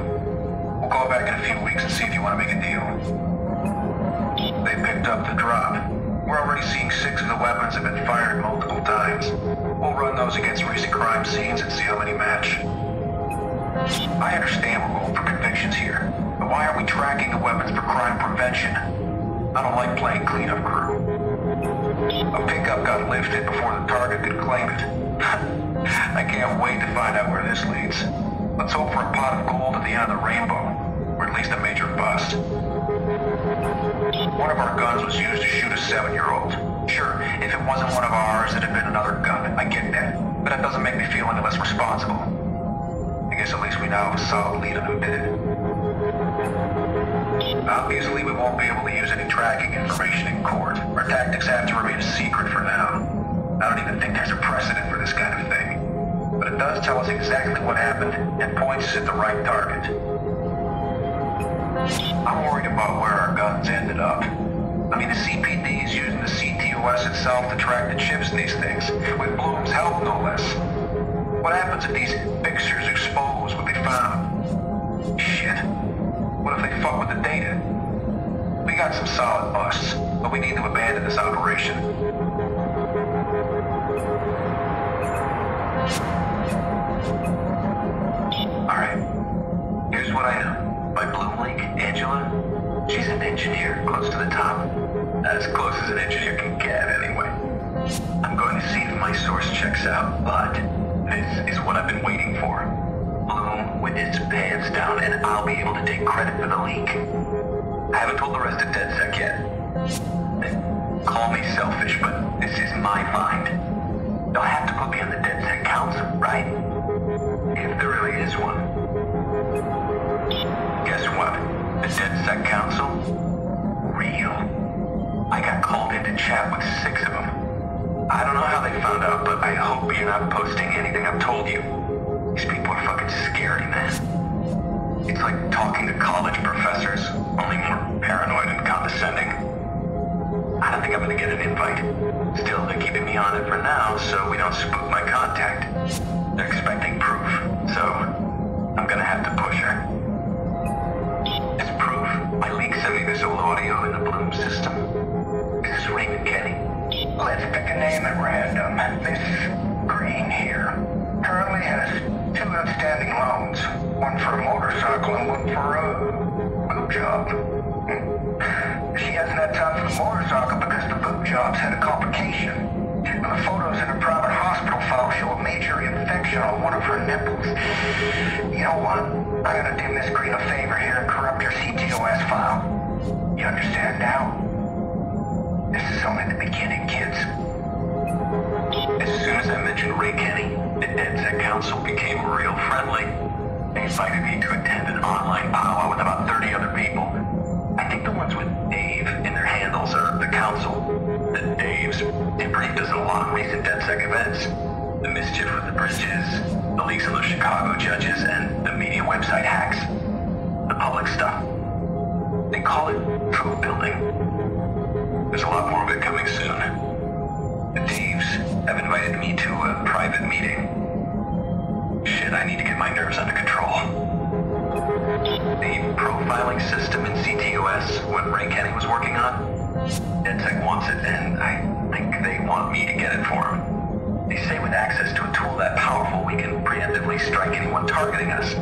We'll call back in a few weeks and see if you want to make a deal. They picked up the drop. We're already seeing 6 of the weapons have been fired multiple times. We'll run those against recent crime scenes and see how many match. I understand we're going for convictions here, but why are we tracking the weapons for crime prevention? I don't like playing cleanup crew. A pickup got lifted before the target could claim it. I can't wait to find out where this leads. Let's hope for a pot of gold at the end of the rainbow, or at least a major bust. One of our guns was used to shoot a 7-year-old. Sure, if it wasn't one of ours, it'd have been another gun. I get that. But that doesn't make me feel any less responsible. I guess at least we now have a solid lead on who did it. Obviously, we won't be able to use any tracking information in court. Our tactics have to remain a secret for now. I don't even think there's a precedent for this kind of thing. But it does tell us exactly what happened and points us at the right target. I'm worried about where our guns ended up. I mean, the CPD is using the CTOS itself to track the chips in these things, with Bloom's help, no less. What happens if these fixtures expose what they found? Shit. What if they fuck with the data? We got some solid busts, but we need to abandon this operation. Alright. Here's what I know. My Bloom link, Angela, she's an engineer close to the top. As close as an engineer can get, anyway. I'm going to see if my source checks out, but this is what I've been waiting for. Bloom with its pants down, and I'll be able to take credit for the leak. I haven't told the rest of Dec Sec yet. Call me selfish, but this is my find. They'll have to put me on the Dec Sec Council, right? If there really is one. Guess what? The Dec Sec Council? Real. I got called in to chat with 6 of them. I don't know how they found out, but I hope you're not posting anything I've told you. These people are fucking scary, man. It's like talking to college professors, only more paranoid and condescending. I don't think I'm gonna get an invite. Still, they're keeping me on it for now, so we don't spook my contact. They're expecting proof, so I'm gonna have to push her. outstanding loans. One for a motorcycle and one for a boot job. She hasn't had time for the motorcycle because the boot job's had a complication. And the photos in her private hospital file show a major infection on one of her nipples. You know what? I'm gonna do Miss Green a favor here and corrupt your CTOS file. You understand now? This is only the beginning, kids. As soon as I mentioned Ray Kenny, the Dec Sec Council became real friendly. They invited me to attend an online powwow with about 30 other people. I think the ones with Dave in their handles are the Council. The Daves, they briefed us on a lot of recent Dec Sec events. The mischief with the bridges, the leaks on the Chicago judges, and the media website hacks. The public stuff. They call it truth building. There's a lot more of it coming soon. The Daves have invited me to a private meeting. Shit, I need to get my nerves under control. The profiling system in CTOS, what Ray Kenny was working on, Dec Sec wants it, and I think they want me to get it for them. They say with access to a tool that powerful, we can preemptively strike anyone targeting us.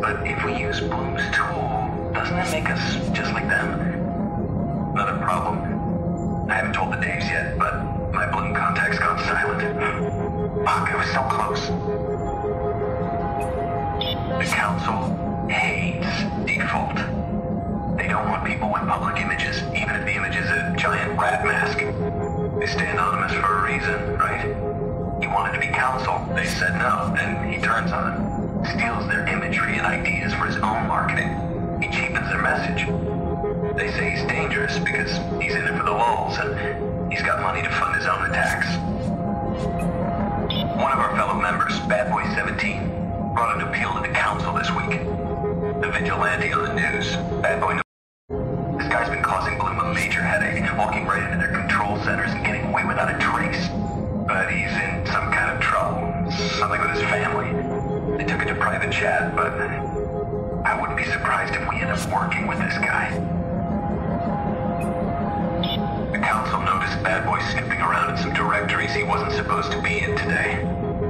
But if we use Bloom's tool, doesn't it make us just like them? Another problem. I haven't told the Daves yet, but my Bloom contact's gone silent. Fuck, I was so close. The Council hates default. They don't want people with public images, even if the image is a giant rat mask. They stay anonymous for a reason, right? He wanted to be Council. They said no, and he turns on them. Steals their imagery and ideas for his own marketing. He cheapens their message. They say he's dangerous because he's in it for the lulz, and he's got money to fund his own attacks. One of our fellow members, Bad Boy 17, brought an appeal to the Council this week. The vigilante on the news, Bad Boy. This guy's been causing Bloom a major headache, walking right into their control centers and getting away without a trace. But he's in some kind of trouble, something with his family. They took it to private chat, but I wouldn't be surprised if we end up working with this guy. The Council noticed Bad Boy snooping around in some directories he wasn't supposed to be in today.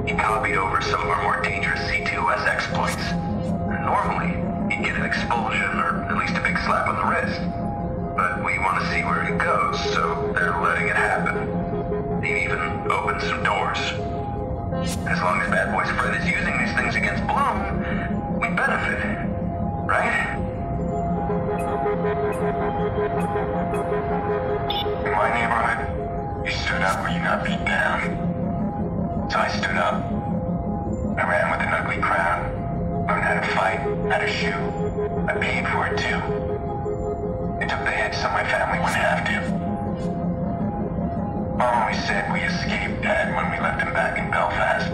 He copied over some of our more dangerous C2S exploits. Normally, he'd get an expulsion, or at least a big slap on the wrist. But we want to see where it goes, so they're letting it happen. They even opened some doors. As long as Bad Boy's friend is using these things against Bloom, we benefit. Right? In my neighborhood, you stood up or you got beat down. So I stood up. I ran with an ugly crowd. Learned how to fight, how to shoot. I paid for it too. They took the hit so my family wouldn't have to. Mom always said we escaped Dad when we left him back in Belfast.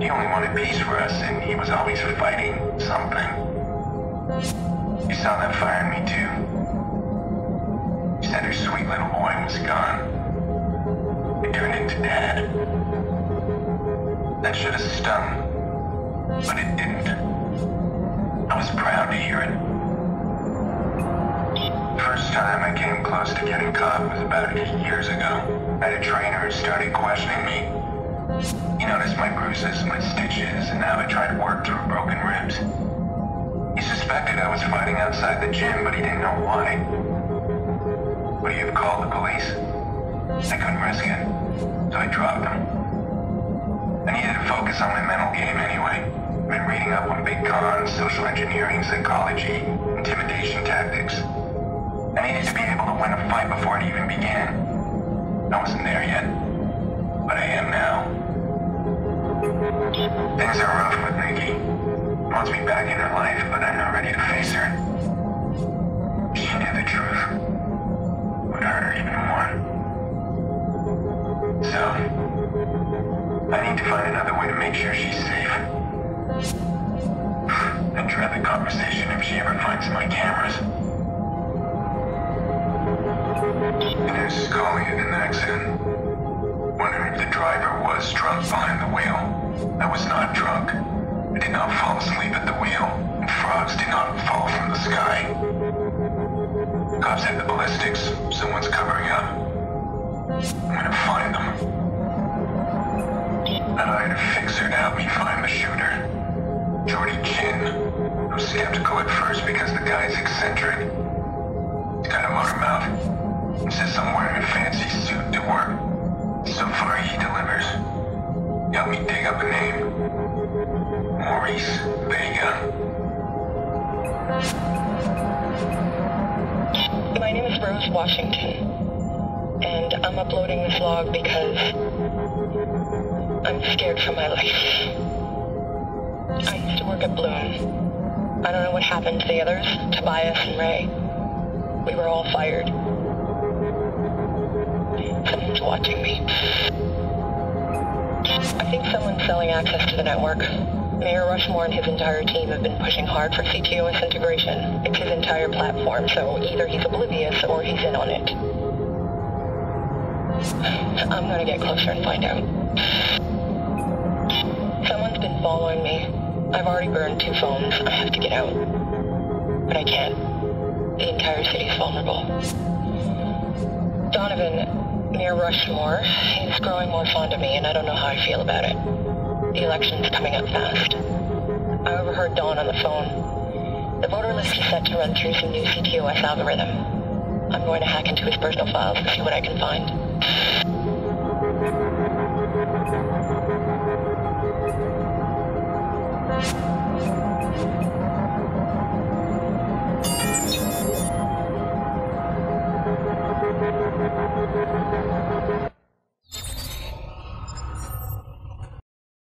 He only wanted peace for us, and he was always fighting something. She saw that fire in me too. She said her sweet little boy was gone. It turned into Dad. That should have stung, but it didn't. I was proud to hear it. First time I came close to getting caught was about 8 years ago. I had a trainer who started questioning me. He noticed my bruises, my stitches, and how I tried to work through broken ribs. He suspected I was fighting outside the gym, but he didn't know why. Would he have called the police? I couldn't risk it, so I dropped him. I needed to focus on my mental game anyway. I've been reading up on big cons, social engineering, psychology, intimidation tactics. I needed to be able to win a fight before it even began. I wasn't there yet, but I am now. Things are rough with Nikki. Wants me back in her life, but I'm not ready to face her. She knew the truth. Would hurt her even more. So, I need to find another way to make sure she's safe. I dread the conversation if she ever finds my cameras. The news is calling it an accident. Wondering if the driver was drunk behind the wheel. I was not drunk. I did not fall asleep at the wheel, and frogs did not fall from the sky. Cops have the ballistics. Someone's covering up. I'm gonna find them. I'd hire a fixer to help me find the shot. skeptical at first because the guy's eccentric. He's got a motor mouth. Insists on wearing a fancy suit to work. So far, he delivers. Help me dig up a name. Maurice Vega. My name is Rose Washington, and I'm uploading this log because I'm scared for my life. I used to work at Bloom. I don't know what happened to the others, Tobias and Ray. We were all fired. Someone's watching me. I think someone's selling access to the network. Mayor Rushmore and his entire team have been pushing hard for CTOS integration. It's his entire platform, so either he's oblivious or he's in on it. I'm gonna get closer and find out. Someone's been following me. I've already burned 2 phones. I have to get out. But I can't. The entire city's vulnerable. Donovan, Mayor Rushmore, he's growing more fond of me, and I don't know how I feel about it. The election's coming up fast. I overheard Dawn on the phone. The voter list is set to run through some new CTOS algorithm. I'm going to hack into his personal files to see what I can find.